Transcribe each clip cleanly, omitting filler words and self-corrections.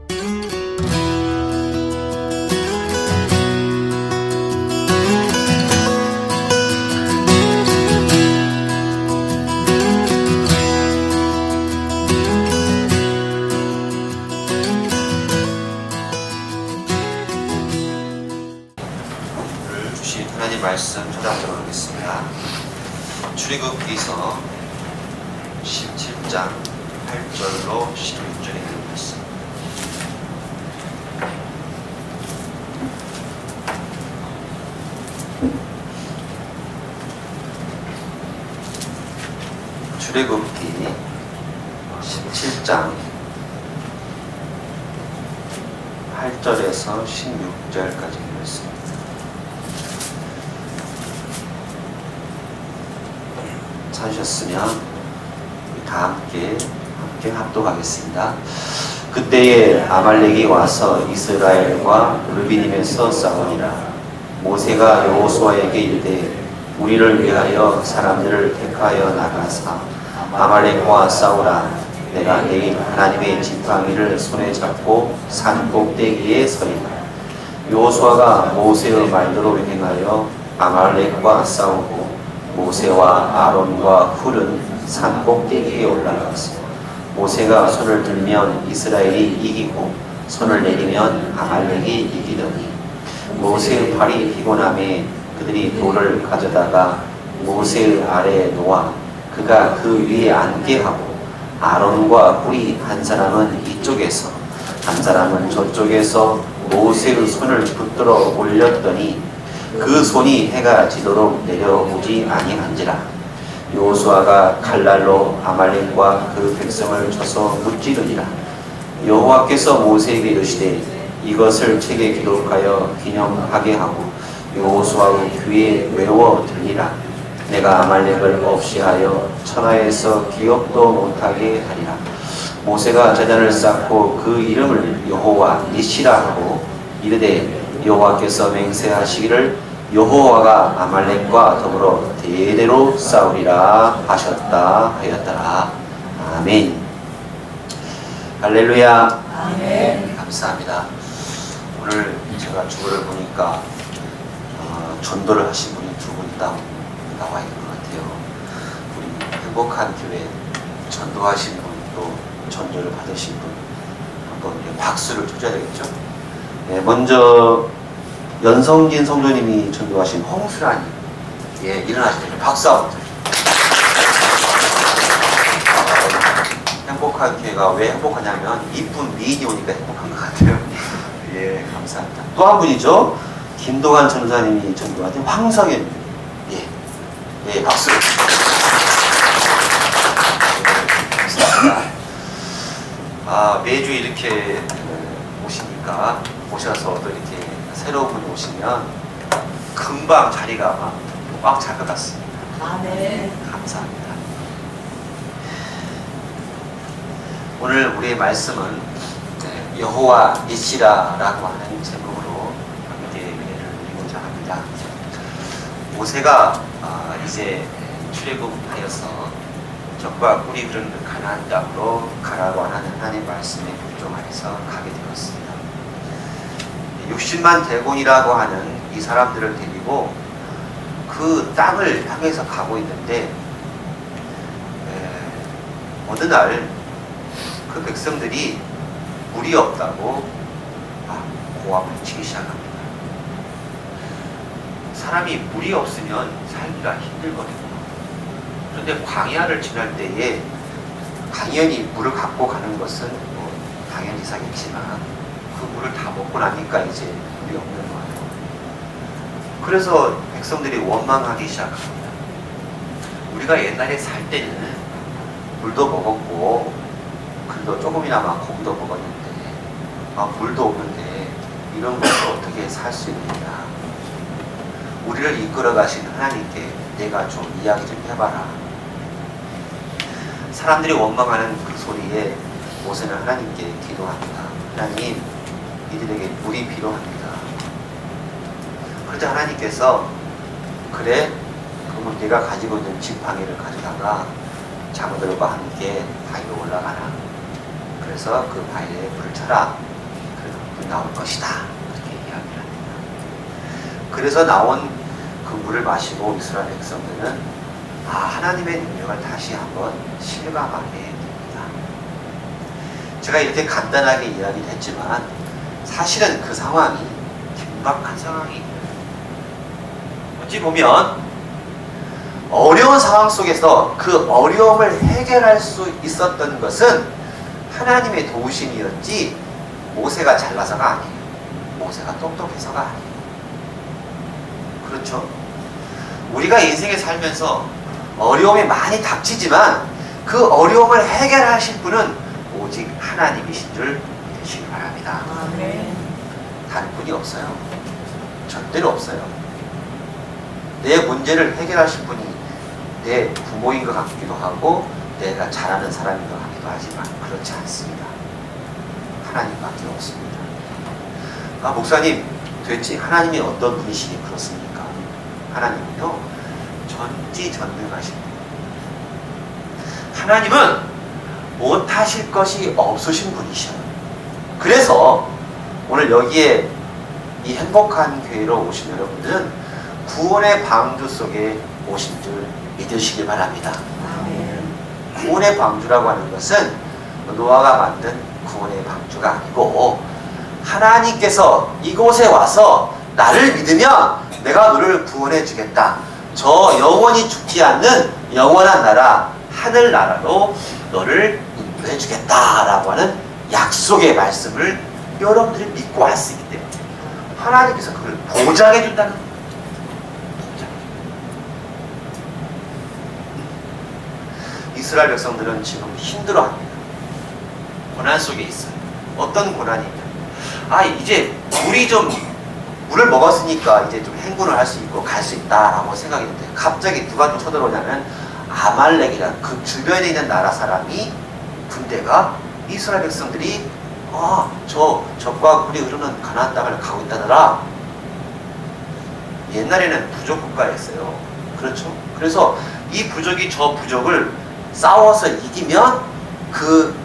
하나님 말씀 전하도록 하겠습니다. 출애굽기서 17장 8절로 16절에 있는 말씀. 출애굽기 17장 8절에서 16절까지 읽습니다. 찾으셨으면 다 함께 합독하겠습니다. 그때에 아말렉이 와서 이스라엘과 르비딤에서 싸우니라. 모세가 여호수아에게 이르되 우리를 위하여 사람들을 택하여 나가사 아말렉과 싸우라. 내가 내일 하나님의 지팡이를 손에 잡고 산 꼭대기에 서리라. 여호수아가 모세의 말대로 행하여 아말렉과 싸우고 모세와 아론과 훌은 산 꼭대기에 올라갔습니다. 모세가 손을 들면 이스라엘이 이기고 손을 내리면 아말렉이 이기더니 모세의 팔이 피곤함에 그들이 돌을 가져다가 모세의 아래에 놓아 그가 그 위에 앉게 하고 아론과 훌이 한 사람은 이쪽에서 한 사람은 저쪽에서 모세의 손을 붙들어 올렸더니 그 손이 해가 지도록 내려오지 아니한지라. 여호수아가 칼날로 아말렉과 그 백성을 쳐서 무찌르니라. 여호와께서 모세에게 이르시되 이것을 책에 기록하여 기념하게 하고 여호수아의 귀에 외워 들리라. 내가 아말렉을 없이 하여 천하에서 기억도 못하게 하리라. 모세가 제단을 쌓고 그 이름을 여호와 니시라 하고 이르되 여호와께서 맹세하시기를 여호와가 아말렉과 더불어 대대로 싸우리라 하셨다 하였더라. 아멘. 할렐루야. 아멘. 감사합니다. 오늘 제가 주보를 보니까 전도를 하신 분이 두 분 나와 있는 것 같아요. 우리 행복한 교회 전도하신 분, 또 전도를 받으신 분 한번 박수를 쳐줘야 되겠죠. 네, 먼저 연성진 성도님이 전도하신 홍수라님, 예, 일어나시죠. 박수 한번. 행복한 교회가 왜 행복하냐면 이쁜 미인이 오니까 행복한 것 같아요. 예, 감사합니다. 또 한 분이죠. 김도관 전도사님이 전도하신 황성현, 예, 박수. 감사합니다. 매주 이렇게 오셔서 또 이렇게 새로운 분이 오시면 금방 자리가 꽉 찰 것 같습니다. 아멘. 감사합니다. 오늘 우리의 말씀은 여호와 니시라라고 하는 제목으로 함께 은혜를 드리고자 합니다. 모세가 이제 출애굽하여서 적과 꿀이 흐르는 가나안 땅으로 가라고 하는 하나님의 말씀에 굴종하여서 가게 되었습니다. 60만 대군이라고 하는 이 사람들을 데리고 그 땅을 향해서 가고 있는데 어느 날 그 백성들이 물이 없다고 고함을 치기 시작합니다. 사람이 물이 없으면 살기가 힘들거든요. 그런데 광야를 지날 때에 당연히 물을 갖고 가는 것은 당연히 이상했지만 그 물을 다 먹고 나니까 이제 물이 없는 거예요. 그래서 백성들이 원망하기 시작합니다. 우리가 옛날에 살 때는 물도 먹었고 그래도 조금이나마 고기도 먹었는데 물도 없는데 이런 것을 어떻게 살 수 있느냐. 우리를 이끌어 가신 하나님께 내가 좀 이야기 좀 해봐라. 사람들이 원망하는 그 소리에 모세는 하나님께 기도합니다. 하나님, 이들에게 물이 필요합니다. 그러자 하나님께서 그래, 그러면 네가 가지고 있는 지팡이를 가져다가 장들과 함께 바위로 올라가라. 그래서 그 바위에 불을 쳐라. 나올 것이다. 그렇게 이야기를 합니다. 그래서 나온 그 물을 마시고 이스라엘 백성들은 하나님의 능력을 다시 한번 실감하게 됩니다. 제가 이렇게 간단하게 이야기를 했지만 사실은 그 상황이 긴박한 상황이에요. 어찌 보면 어려운 상황 속에서 그 어려움을 해결할 수 있었던 것은 하나님의 도우심이었지 모세가 잘나서가 아니에요. 모세가 똑똑해서가 아니에요. 그렇죠? 우리가 인생에 살면서 어려움이 많이 닥치지만 그 어려움을 해결하실 분은 오직 하나님이신 줄 믿으시기 바랍니다. 아멘. 다른 분이 없어요. 절대로 없어요. 내 문제를 해결하실 분이 내 부모인 것 같기도 하고 내가 잘하는 사람인 것 같기도 하지만 그렇지 않습니다. 하나님밖에 없습니다. 목사님, 도대체 하나님이 어떤 분이시니 그렇습니까? 하나님은요, 전지전능하신 분입니다. 하나님은 못하실 것이 없으신 분이셔요. 그래서 오늘 여기에 이 행복한 교회로 오신 여러분들은 구원의 방주 속에 오신 줄 믿으시기 바랍니다. 아멘. 구원의 방주라고 하는 것은 노아가 만든 구원의 방주가 아니고 하나님께서 이곳에 와서 나를 믿으면 내가 너를 구원해 주겠다. 저 영원히 죽지 않는 영원한 나라 하늘나라로 너를 인도해 주겠다라고 하는 약속의 말씀을 여러분들이 믿고 왔기 때문에 하나님께서 그걸 보장해 준다는 거예요. 이스라엘 백성들은 지금 힘들어합니다. 고난 속에 있어요. 어떤 고난이냐? 이제 물을 먹었으니까 이제 좀 행군을 할 수 있고 갈 수 있다라고 생각했는데 갑자기 누가 또 쳐들어오냐면 아말렉이라는 그 주변에 있는 나라 사람이 군대가 이스라엘 백성들이 적과 굴이 흐르는 가나안 땅을 가고 있다더라. 옛날에는 부족 국가였어요. 그렇죠? 그래서 이 부족이 저 부족을 싸워서 이기면 그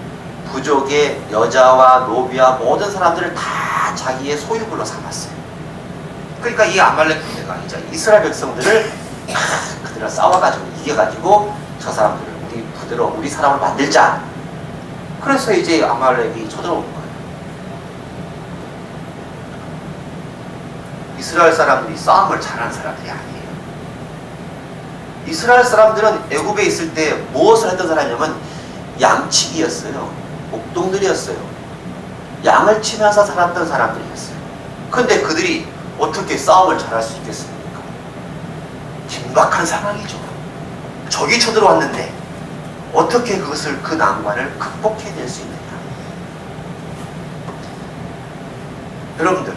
부족의 여자와 노비와 모든 사람들을 다 자기의 소유물로 삼았어요. 그러니까 이 아말렉 군대가 이제 이스라엘 백성들을 그들을 싸워가지고 이겨가지고 저 사람들을 우리 부대로 우리 사람을 만들자. 그래서 이제 아말렉이 쳐들어온 거예요. 이스라엘 사람들이 싸움을 잘하는 사람들이 아니에요. 이스라엘 사람들은 애굽에 있을 때 무엇을 했던 사람이냐면 양치기였어요. 목동들이었어요. 양을 치면서 살았던 사람들이었어요. 그런데 그들이 어떻게 싸움을 잘할 수 있겠습니까? 긴박한 상황이죠. 적이 쳐들어왔는데 어떻게 그 난관을 극복해낼 수 있느냐. 여러분들,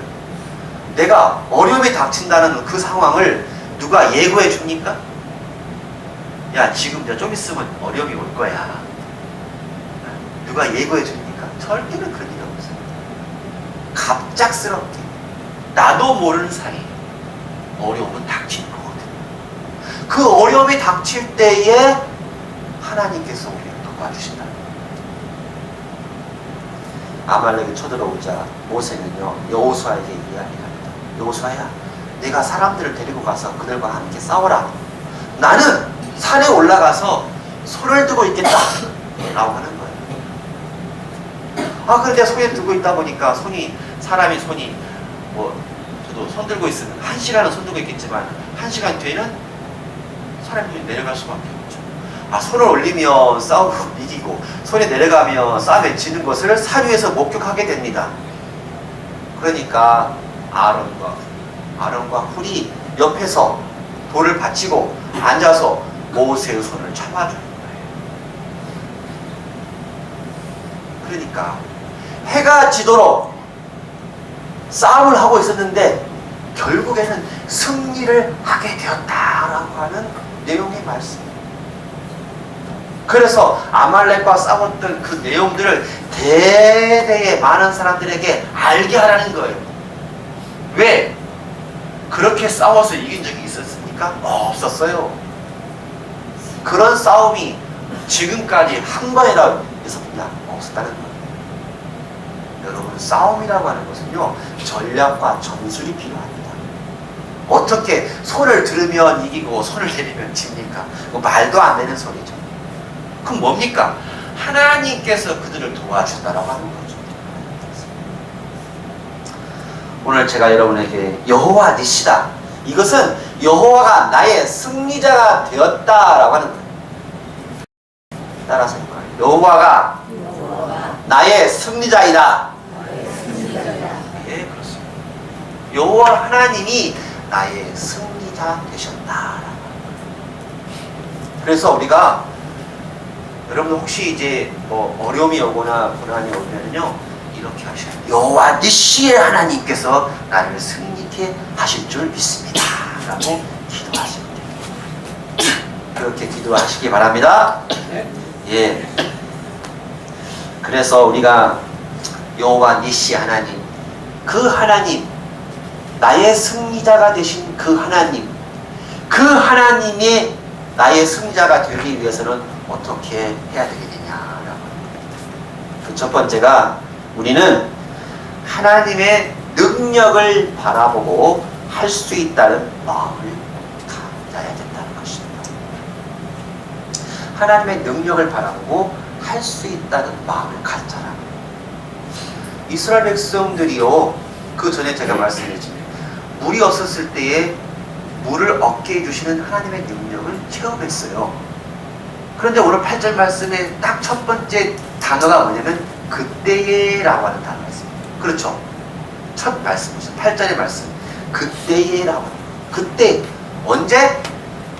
내가 어려움이 닥친다는 그 상황을 누가 예고해 줍니까? 야, 지금 좀 있으면 어려움이 올 거야. 누가 예고해 줍니까? 절대로 그런 일 없어요. 갑작스럽게 나도 모르는 사이에 어려움은 닥치는 거거든요. 그 어려움이 닥칠 때에 하나님께서 우리를 도와주신다. 아말렉이 쳐들어오자 모세는요 여호수아에게 이야기합니다. 여호수아야, 내가 사람들을 데리고 가서 그들과 함께 싸워라. 나는 산에 올라가서 손을 들고 있겠다 라고 하는 거예요. 그런데 손에 들고 있다 보니까 사람이 손이 저도 손 들고 있으면 1시간은 손 들고 있겠지만 1시간 뒤에는 사람이 손이 내려갈 수밖에 없죠. 손을 올리면 싸우고 이기고 손이 내려가면 싸움에 지는 것을 산 위에서 목격하게 됩니다. 그러니까 아론과 훌이 옆에서 돌을 받치고 앉아서 모세의 손을 잡아주는 거예요. 그러니까 해가 지도록 싸움을 하고 있었는데 결국에는 승리를 하게 되었다라고 하는 내용의 말씀입니다. 그래서 아말렉과 싸웠던 그 내용들을 대대의 많은 사람들에게 알게 하라는 거예요. 왜? 그렇게 싸워서 이긴 적이 있었습니까? 없었어요. 그런 싸움이 지금까지 한 번이라도 있었냐? 없었다는 거예요. 여러분, 싸움이라고 하는 것은요, 전략과 전술이 필요합니다. 어떻게 손을 들으면 이기고 손을 내리면 집니까? 말도 안 되는 소리죠. 그럼 뭡니까? 하나님께서 그들을 도와준다라고 하는 거죠. 오늘 제가 여러분에게 여호와 니시다, 이것은 여호와가 나의 승리자가 되었다라고 하는 거예요. 따라서 해볼까요? 여호와가 나의 승리자이다. 예, 그렇습니다. 여호와 하나님이 나의 승리자 되셨다. 그래서 우리가, 여러분 혹시 이제 뭐 어려움이 오거나 고난이 오면은요, 이렇게 하셔요. 여호와 니시의 하나님께서 나를 승리케 하실 줄 믿습니다 라고 기도하시면 돼요. 그렇게 기도하시기 바랍니다. 예. 그래서 우리가 여호와 니시 하나님, 그 하나님, 나의 승리자가 되신 그 하나님, 그 하나님의 나의 승리자가 되기 위해서는 어떻게 해야 되겠느냐라고. 그 첫 번째가, 우리는 하나님의 능력을 바라보고 할 수 있다는 마음을 가져야 된다는 것입니다. 하나님의 능력을 바라보고 할 수 있다는 마음을 갖자라. 이스라엘 백성들이요, 그 전에 제가 말씀드렸지만 물이 없었을 때에 물을 얻게 해주시는 하나님의 능력을 체험했어요. 그런데 오늘 8절 말씀에 딱 첫 번째 단어가 뭐냐면 그때에 라고 하는 단어가 있습니다. 그렇죠? 첫 말씀이죠. 8절의 말씀. 그때에 라고 하는 거예요. 그때, 언제?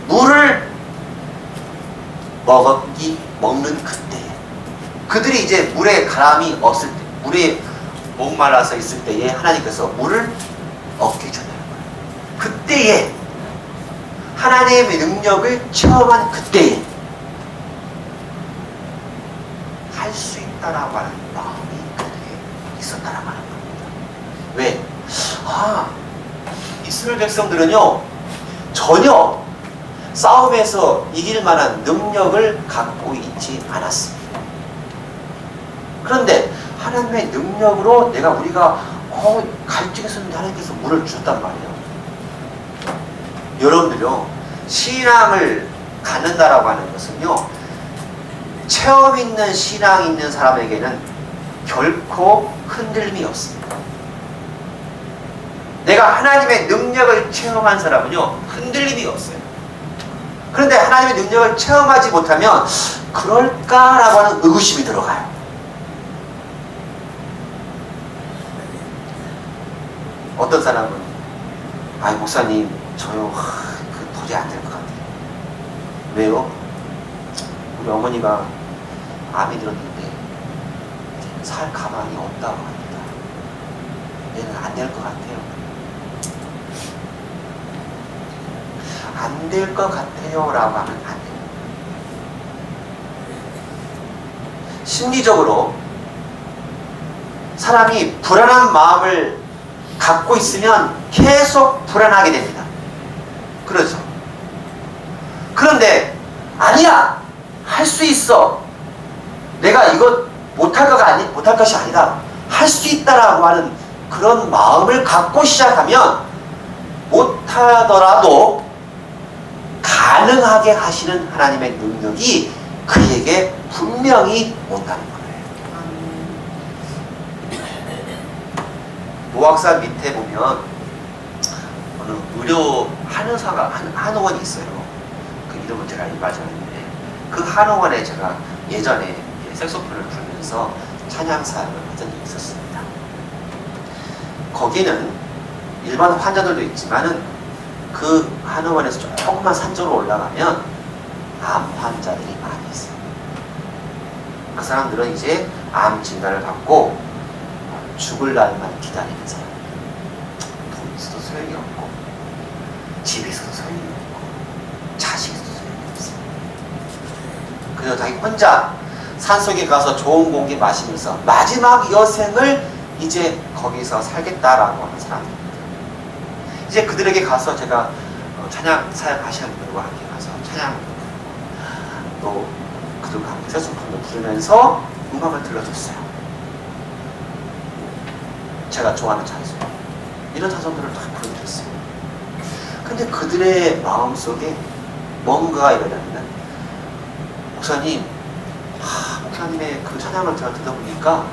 물을 먹는 그때에. 그들이 이제 물에 가람이 없을 때, 물에 목말라서 있을 때에 하나님께서 물을 얻게 해준다는 거예요. 그때에, 하나님의 능력을 체험한 그때에 할 수 있다라고 하는 마음이 그들에게 있었다라고 하는 겁니다. 왜? 이스라엘 백성들은요, 전혀 싸움에서 이길 만한 능력을 갖고 있지 않았습니다. 그런데 하나님의 능력으로 우리가 갈증했었는데 하나님께서 물을 주셨단 말이에요. 여러분들요, 신앙을 갖는다라고 하는 것은요, 체험 있는 신앙 있는 사람에게는 결코 흔들림이 없습니다. 내가 하나님의 능력을 체험한 사람은요, 흔들림이 없어요. 그런데 하나님의 능력을 체험하지 못하면 그럴까라고 하는 의구심이 들어가요. 어떤 사람은, 목사님, 저요, 도저히 안 될 것 같아요. 왜요? 우리 어머니가 암이 들었는데 살 가망이 없다고 합니다. 얘는 안 될 것 같아요. 안 될 것 같아요 라고 하면 안 돼요. 심리적으로 사람이 불안한 마음을 갖고 있으면 계속 불안하게 됩니다. 그렇죠? 그런데 아니야! 할 수 있어! 내가 이거 못할 것이 아니다. 할 수 있다라고 하는 그런 마음을 갖고 시작하면 못하더라도 가능하게 하시는 하나님의 능력이 그에게 분명히 온다는 거예요. 모학산 밑에 보면 어느 의료 한의원이 있어요. 그 이름은 제가 알지 않는데, 그 한의원에 제가 예전에 색소폰을 불면서 찬양 사역을 한 적이 있었습니다. 거기는 일반 환자들도 있지만은 그 한의원에서 조금만 산쪽으로 올라가면 암 환자들이 많이 있어요. 그 사람들은 이제 암 진단을 받고 죽을 날만 기다리는 사람. 돈 있어도 소용이 없고, 집이 있어도 소용이 없고, 자식이 있어도 소용이 없어요. 그래서 자기 혼자 산속에 가서 좋은 공기 마시면서 마지막 여생을 이제 거기서 살겠다라고 하는 사람입니다. 이제 그들에게 가서 제가 찬양 사역하시는 분들과 함께 가서 찬양을 부르고, 또 그들과 함께 색소폰을 부르면서 음악을 들려줬어요. 제가 좋아하는 찬송, 이런 찬송들을 다 불러드렸어요. 근데 그들의 마음속에 뭔가가 일어나면, 목사님, 목사님의 그 찬양을 제가 듣다 보니까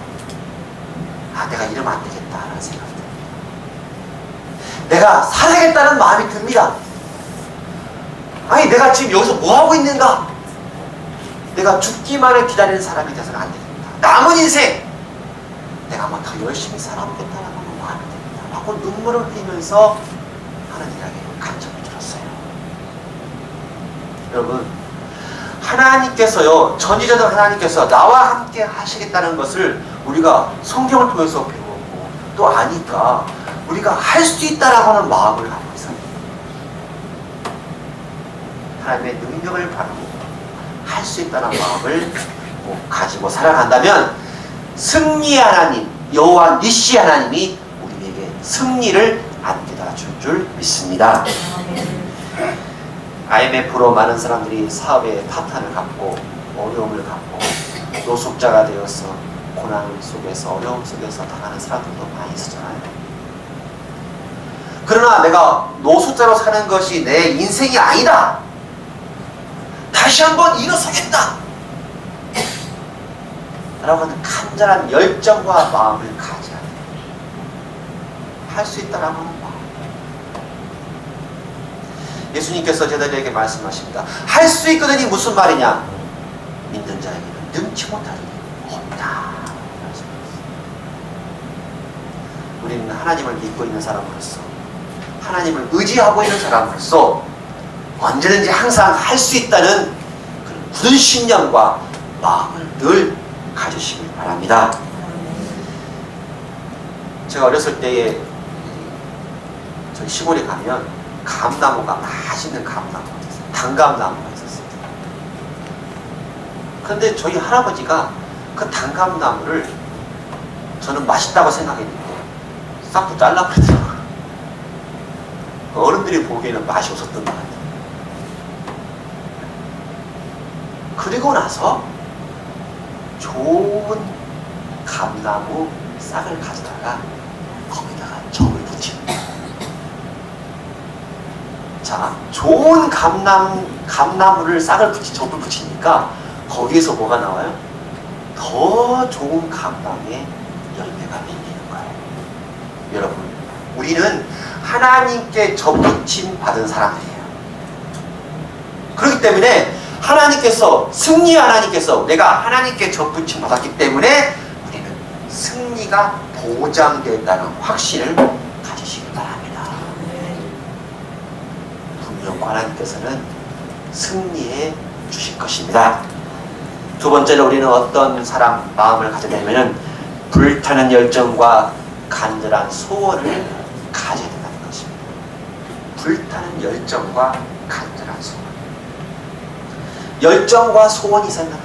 내가 이러면 안 되겠다라는 생각이 들어요. 내가 살아야겠다는 마음이 듭니다. 아니, 내가 지금 여기서 뭐 하고 있는가? 내가 죽기만을 기다리는 사람이 돼서는 안 되겠다. 남은 인생 내가 한번 더 열심히 살아보겠다라는 마음이 듭니다. 하고 눈물을 흘리면서 하는 이야기를 간절히 들었어요. 여러분, 하나님께서요, 전지전능 하나님께서 나와 함께 하시겠다는 것을 우리가 성경을 통해서 배웠고 또 아니까 우리가 할 수 있다라고 하는 마음을 갖고 있어요. 하나님의 능력을 바라고 할 수 있다는 마음을 가지고 살아간다면 승리의 하나님, 여호와 니시 하나님이 우리에게 승리를 안겨다 줄 믿습니다. IMF로 많은 사람들이 사업에 파탄을 갖고 어려움을 갖고 노숙자가 되어서 고난 속에서 어려움 속에서 당하는 사람들도 많이 있었잖아요. 그러나 내가 노숙자로 사는 것이 내 인생이 아니다. 다시 한번 일어서겠다. 라고 하는 간절한 열정과 마음을 가져야 돼. 할 수 있다라고 하는 마음. 예수님께서 제자들에게 말씀하십니다. 할 수 있거든이 무슨 말이냐? 믿는 자에게는 능치 못할 일이 없다. 우리는 하나님을 믿고 있는 사람으로서, 하나님을 의지하고 있는 사람으로서 언제든지 항상 할 수 있다는 그런 굳은 신념과 마음을 늘 가지시길 바랍니다. 제가 어렸을 때에 저희 시골에 가면 감나무가, 맛있는 감나무가 있었어요. 단감나무가 있었어요. 그런데 저희 할아버지가 그 단감나무를 저는 맛있다고 생각했는데 싹둑 잘라버리더라고요. 어른들이 보기에는 맛이 없었던 것 같아요. 그리고 나서 좋은 감나무 싹을 가져다가 거기다가 점을 붙이는 거예요. 자, 좋은 감나무를 싹을 점을 붙이니까 거기에서 뭐가 나와요? 더 좋은 감나무의 열매가 밀리는 거예요. 여러분, 우리는 하나님께 접붙임 받은 사람들이에요. 그렇기 때문에 하나님께서, 승리의 하나님께서, 내가 하나님께 접붙임 받았기 때문에 우리는 승리가 보장된다는 확신을 가지시기 바랍니다. 분명 하나님께서는 승리해 주실 것입니다. 두 번째로 우리는 어떤 사람 마음을 가져내면은 불타는 열정과 간절한 소원을 가져야 된다는 것입니다. 불타는 열정과 간절한 소원. 열정과 소원이 있었다는 거예요.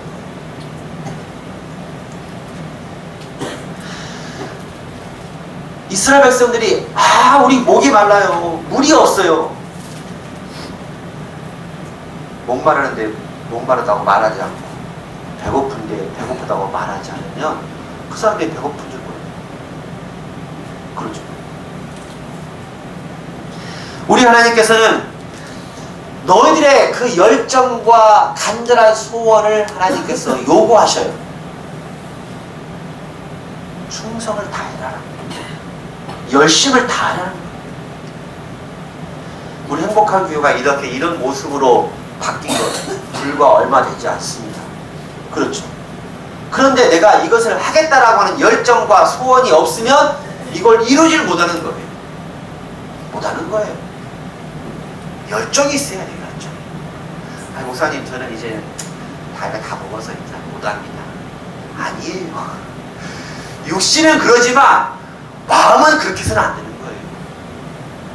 이스라엘 백성들이 우리 목이 말라요. 물이 없어요. 목마르는데 목마르다고 말하지 않고 배고픈데 배고프다고 말하지 않으면 그 사람들이 배고픈 줄 모르요. 그렇죠. 우리 하나님께서는 너희들의 그 열정과 간절한 소원을 하나님께서 요구하셔요. 충성을 다해라. 열심을 다하라는 거예요. 우리 행복한 교회가 이런 모습으로 바뀐 것 불과 얼마 되지 않습니다. 그렇죠. 그런데 내가 이것을 하겠다라고 하는 열정과 소원이 없으면 이걸 이루질 못하는 거예요. 못하는 거예요. 열정이 있어야 돼요. 열정. 목사님, 저는 이제 나이가 다 먹어서 이제 못합니다. 아니에요. 육신은 그러지만 마음은 그렇게 해서는 안 되는 거예요.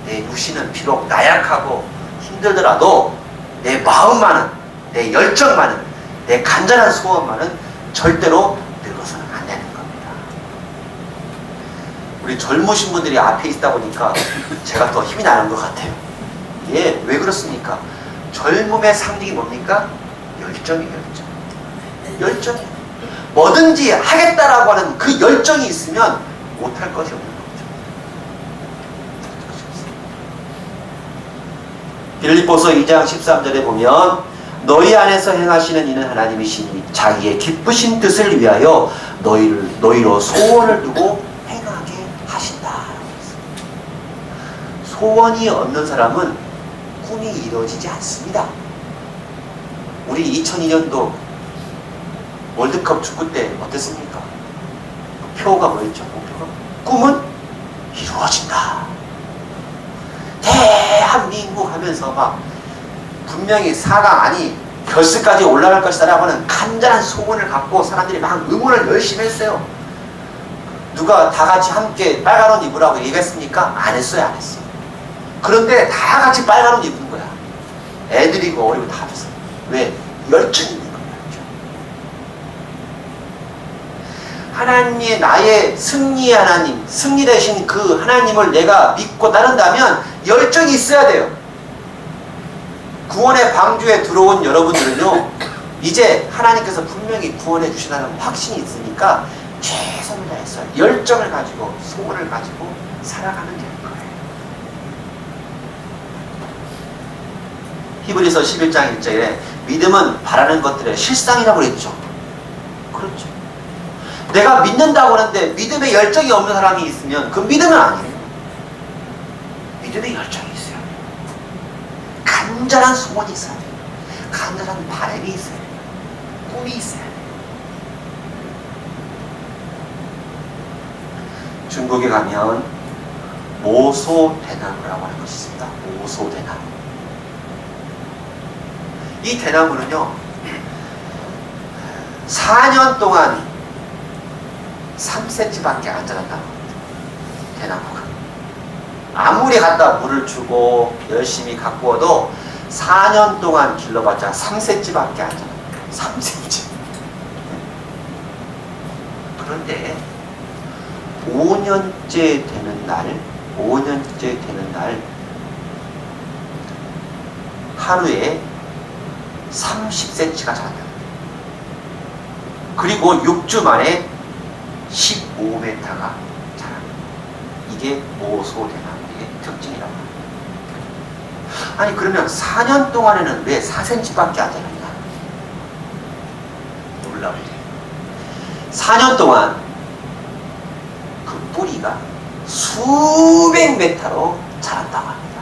내 육신은 비록 나약하고 힘들더라도 내 마음만은, 내 열정만은, 내 간절한 소원만은 절대로 늙어서는 안 되는 겁니다. 우리 젊으신 분들이 앞에 있다 보니까 제가 더 힘이 나는 것 같아요. 예, 왜 그렇습니까? 젊음의 상징이 뭡니까? 열정이에요, 열정. 열정이에요. 뭐든지 하겠다라고 하는 그 열정이 있으면 못할 것이 없는 겁니다. 빌립보서 2장 13절에 보면 너희 안에서 행하시는 이는 하나님이시니 자기의 기쁘신 뜻을 위하여 너희로 소원을 두고 행하게 하신다. 소원이 없는 사람은 꿈이 이루어지지 않습니다. 우리 2002년도 월드컵 축구 때 어땠습니까? 표가 뭐였죠? 목표가? 꿈은 이루어진다. 대한민국 하면서 막 분명히 4강 아니 결승까지 올라갈 것이다라고 하는 간절한 소원을 갖고 사람들이 막 응원을 열심히 했어요. 누가 다 같이 함께 빨간 옷 입으라고 얘기했습니까? 안 했어요, 안 했어요. 그런데 다 같이 빨간 옷 입은 거야. 애들이고 어리고 다 됐어요. 왜? 열정이 있는 거예요. 하나님의 나의 승리의 하나님, 승리 되신 그 하나님을 내가 믿고 따른다면 열정이 있어야 돼요. 구원의 방주에 들어온 여러분들은요, 이제 하나님께서 분명히 구원해 주시다는 확신이 있으니까 최선을 다해서 열정을 가지고 소원을 가지고 살아가면 되는 거예요. 히브리서 11장 1절에 믿음은 바라는 것들의 실상이라고 그랬죠. 그렇죠. 내가 믿는다고 하는데 믿음의 열정이 없는 사람이 있으면 그 믿음은 아니에요. 믿음의 열정이 있어요. 간절한 소원이 있어야 돼요. 간절한 바람이 있어야 돼요. 꿈이 있어야 돼요. 중국에 가면 모소대나무라고 하는 것이 있습니다. 모소대나무. 이 대나무는요 4년 동안 3cm밖에 안 자란다고 합니다. 대나무가 아무리 갖다 물을 주고 열심히 가꾸어도 4년 동안 길러봤자 3cm밖에 안 자라요. 3cm. 그런데 5년째 되는 날 하루에 30cm가 자란다. 그리고 6주 만에 15m가 자랍니다. 이게 모소대나무의 특징이라고 합니다. 아니 그러면 4년 동안에는 왜 4cm밖에 안 자랐냐? 놀라워요. 4년 동안 그 뿌리가 수백 메타로 자란다고 합니다.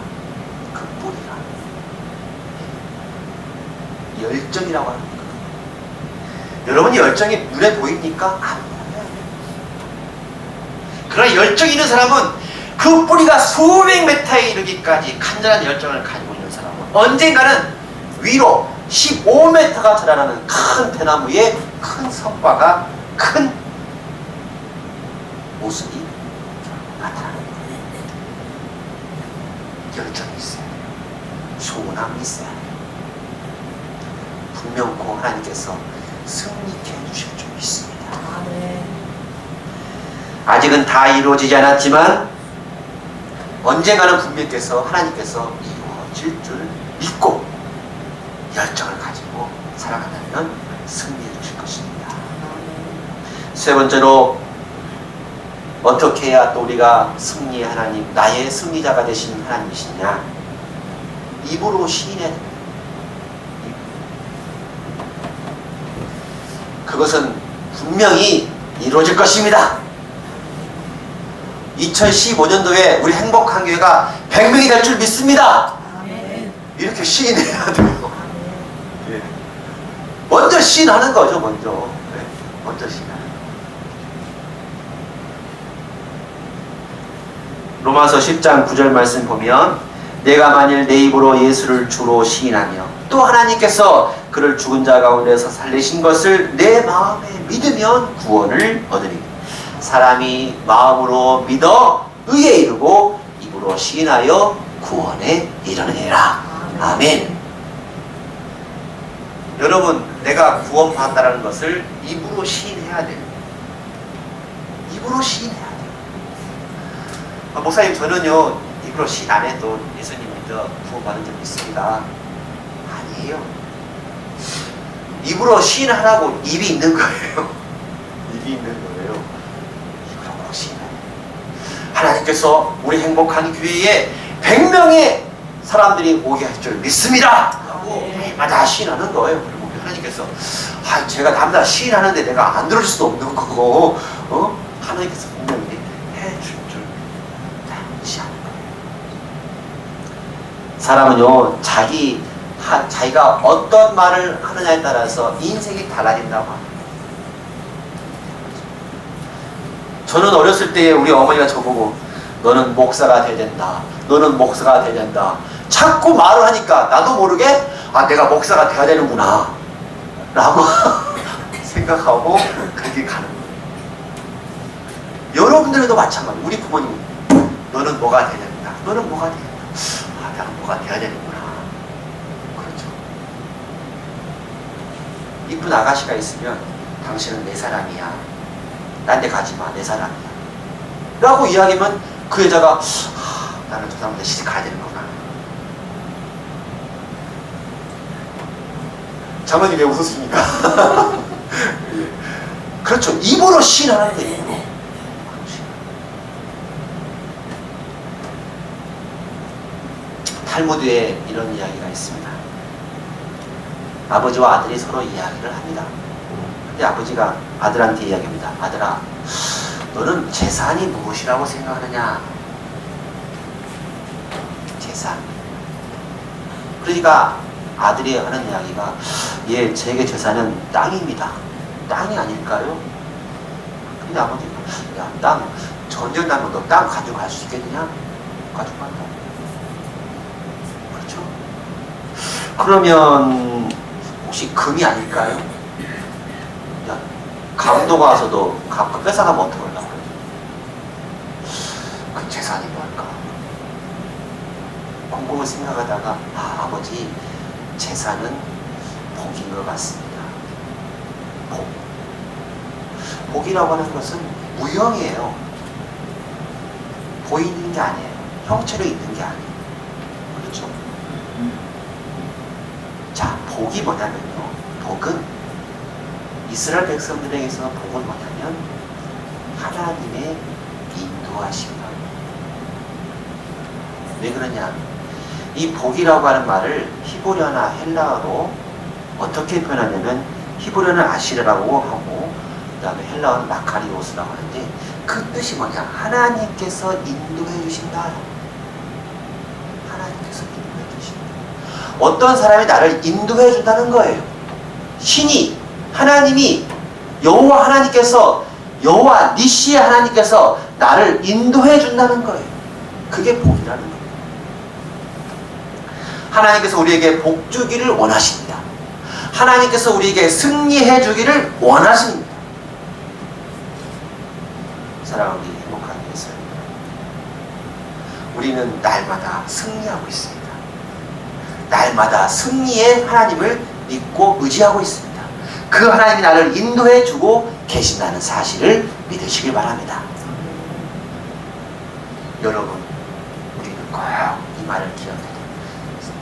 그 뿌리가 열정이라고 하는 거예요. 여러분 열정이 눈에 보입니까? 안 보여요. 그러나 열정 있는 사람은 그 뿌리가 수백 메타에 이르기까지 간절한 열정을 가지고 있는 사람은 언젠가는 위로 15m가 자라나는 큰 대나무의 큰 성과가 큰 모습이 나타나는 거예요. 열정이 있어야 돼요. 소원함이 있어야 돼요. 분명코 하나님께서 승리케 해주실 줄 믿습니다. 아직은 다 이루어지지 않았지만 언젠가는 분명께서 하나님께서 이루어질 줄 믿고 열정을 가지고 살아간다면 승리해 주실 것입니다. 세 번째로 어떻게 해야 또 우리가 승리의 하나님, 나의 승리자가 되신 하나님이시냐? 입으로 시인해야 됩니다. 그것은 분명히 이루어질 것입니다. 2015년도에 우리 행복한 교회가 100명이 될 줄 믿습니다. 아멘. 이렇게 시인해야 돼요. 예. 먼저 시인하는 거죠, 먼저. 네. 먼저 시인하는 거. 로마서 10장 9절 말씀 보면 내가 만일 내 입으로 예수를 주로 시인하며 또 하나님께서 그를 죽은 자 가운데서 살리신 것을 내 마음에 믿으면 구원을 얻으리. 사람이 마음으로 믿어 의에 이르고 입으로 시인하여 구원에 이르느니라. 아멘. 여러분, 내가 구원받았다는 것을 입으로 시인해야 돼요. 입으로 시인해야 돼요. 목사님, 저는요 입으로 시인 안 해도 예수님 믿어 구원받은 적 있습니다. 아니에요. 입으로 시인하라고 입이 있는 거예요. 입이 있는 거예요. 입으로 꼭 시인해요. 하나님께서 우리 행복한 교회에 100명의 사람들이 오게 할 줄 믿습니다 하고 날마다 시인하는 거예요. 그리고 하나님께서 제가 날마다 시인하는데 내가 안 들어줄 수도 없는 거고 하나님께서 분명히 해줄 줄 시하는 거예요. 사람은요 자기가 어떤 말을 하느냐에 따라서 인생이 달라진다고 합니다. 저는 어렸을 때 우리 어머니가 저보고 너는 목사가 돼야 된다. 너는 목사가 돼야 된다. 자꾸 말을 하니까 나도 모르게 내가 목사가 돼야 되는구나 라고 생각하고 그렇게 가는 거예요. 여러분들도 마찬가지. 우리 부모님 너는 뭐가 돼야 된다. 너는 뭐가 돼야 된다. 나는 뭐가 돼야 되는구나. 그렇죠. 이쁜 아가씨가 있으면 당신은 내 사람이야. 딴 데 가지마. 내 사람이야. 라고 이야기하면 그 여자가 나는 저 사람한테 시집 가야 되는구나. 장모님 왜 웃었습니까? 그렇죠. 입으로 시인하는 거예요. 입으로. 탈무드에 이런 이야기가 있습니다. 아버지와 아들이 서로 이야기를 합니다. 근데 아버지가 아들한테 이야기합니다. 아들아, 너는 재산이 무엇이라고 생각하느냐? 재산. 그러니까 아들이 하는 이야기가 제게 재산은 땅입니다. 땅이 아닐까요? 근데 아버지가 땅 전쟁 나면 너 땅 가져갈 수 있겠느냐? 가져간다. 그렇죠? 그러면 혹시 금이 아닐까요? 강도가 와서도 금 뺏어가면 어떡하려고 그래요? 그 재산이 뭘까? 곰곰이 생각하다가 아버지 재산은 복인 것 같습니다. 복이라고 하는 것은 무형이에요. 보이는 게 아니에요. 형체로 있는 게 아니에요. 그렇죠? 자, 복이 뭐냐면요. 복은 이스라엘 백성들에게서 복은 뭐냐면 하나님의 인도하심이다. 왜 그러냐? 이 복이라고 하는 말을 히브리어나 헬라어로 어떻게 표현하냐면 히브리어는 아시르라고 하고 그 다음에 헬라어는 마카리오스라고 하는데 그 뜻이 뭐냐? 하나님께서 인도해 주신다. 하나님께서 인도해 주신다. 어떤 사람이 나를 인도해 준다는 거예요. 신이 하나님이 여호와 하나님께서 여호와 니시의 하나님께서 나를 인도해 준다는 거예요. 그게 복이라는 거예요. 하나님께서 우리에게 복 주기를 원하십니다. 하나님께서 우리에게 승리해 주기를 원하십니다. 사랑하는 우리 행복하게 했어요. 우리는 날마다 승리하고 있습니다. 날마다 승리의 하나님을 믿고 의지하고 있습니다. 그 하나님이 나를 인도해 주고 계신다는 사실을 믿으시길 바랍니다. 여러분, 우리는 꼭 이 말을 기억해야 됩니다.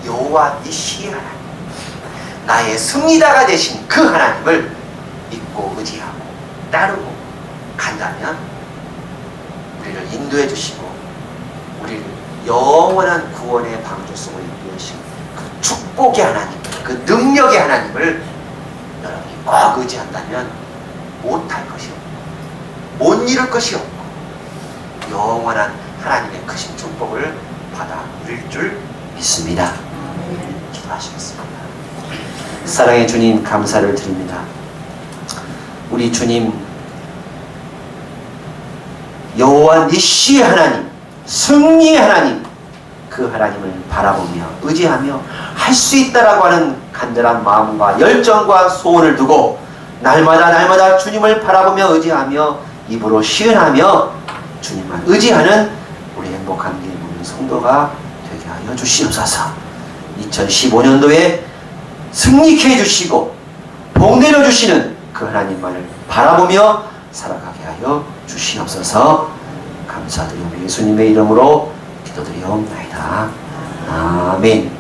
여호와 니시의 하나님, 나의 승리자가 되신 그 하나님을 믿고 의지하고 따르고 간다면 우리를 인도해 주시고 우리를 영원한 구원의 방주 속으로 인도하시고 그 축복의 하나님, 그 능력의 하나님을 여러분이 꼭 의지한다면 못할 것이 없고 못 이룰 것이 없고 영원한 하나님의 크신 축복을 받아 누릴 줄 믿습니다. 기도하시겠습니다. 사랑의 주님, 감사를 드립니다. 우리 주님, 여호와 니시의 하나님, 승리의 하나님, 그 하나님을 바라보며 의지하며 할 수 있다라고 하는 간절한 마음과 열정과 소원을 두고 날마다 주님을 바라보며 의지하며 입으로 시은하며 주님만 의지하는 우리 행복한 교회 모든 성도가 되게 하여 주시옵소서. 2015년도에 승리케 해주시고 복 내려주시는 그 하나님만을 바라보며 살아가게 하여 주시옵소서. 감사드리며 예수님의 이름으로 기도드리옵나이다. 아멘.